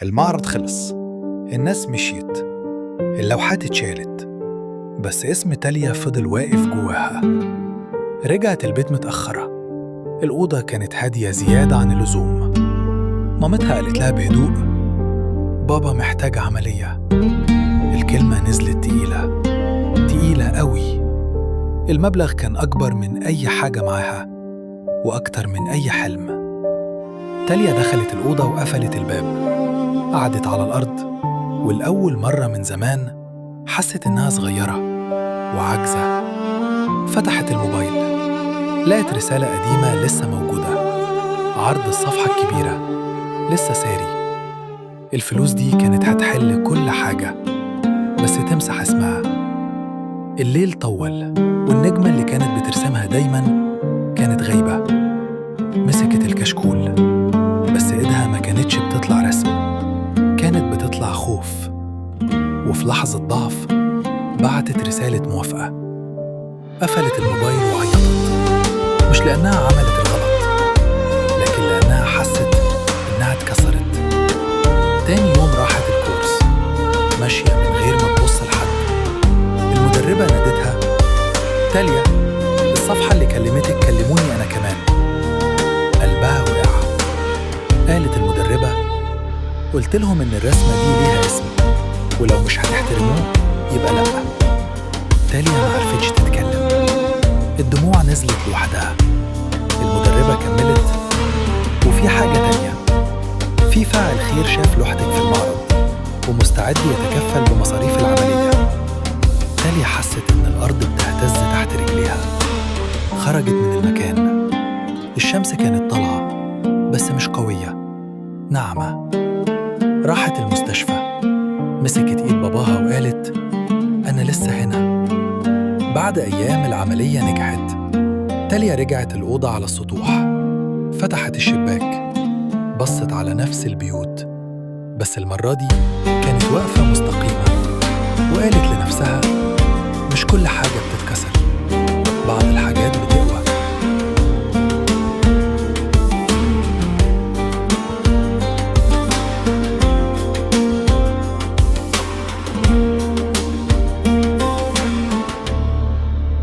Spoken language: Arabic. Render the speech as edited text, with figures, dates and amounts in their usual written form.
المعرض خلص، الناس مشيت، اللوحات اتشالت، بس اسم تاليا فضل واقف جواها. رجعت البيت متأخرة، الأوضة كانت هادية زيادة عن اللزوم. مامتها قالت لها بهدوء: بابا محتاج عملية. الكلمة نزلت تقيلة تقيلة قوي. المبلغ كان أكبر من أي حاجة معاها وأكتر من أي حلم. تاليا دخلت الأوضة وقفلت الباب، قعدت على الأرض، والأول مرة من زمان حست إنها صغيرة وعاجزة. فتحت الموبايل، لقت رسالة قديمة لسه موجودة، عرض الصفحة الكبيرة لسه ساري. الفلوس دي كانت هتحل كل حاجة بس تمسح اسمها. الليل طول، والنجمة اللي كانت بترسمها دايماً كانت غايبة. مسكت الكشكول، بس إيدها ما كانتش بتطلع رسم، كانت بتطلع خوف. وفي لحظة ضعف بعتت رسالة موافقة. قفلت الموبايل وعيطت، مش لأنها عملت الغلط، لكن لأنها حست إنها اتكسرت. تاني يوم راحت الكورس، ماشية من غير ما تبص لحد. المدربة نادتها: تاليا، الصفحة اللي كلمتك كلموني أنا كمان. قلبها وقع. قالت المدربة: قلت لهم إن الرسمة دي ليها اسم، ولو مش هتحترموه يبقى لأ. تاليا ما عرفتش تتكلم، الدموع نزلت لوحدها. المدربة كملت: وفي حاجة تانية، في فاعل خير شاف لوحتك في المعرض ومستعد يتكفل بمصاريف العملية. تاليا حست إن الأرض بتهتز تحت رجليها. خرجت من المكان. الشمس كانت طالعة بس مش قوية، ناعمة. راحت المستشفى، مسكت إيد باباها وقالت: أنا لسه هنا. بعد أيام العملية نجحت. تاليا رجعت الأوضة على السطوح، فتحت الشباك، بصت على نفس البيوت، بس المرة دي كانت واقفة مستقيمة، وقالت لنفسها: مش كل حاجة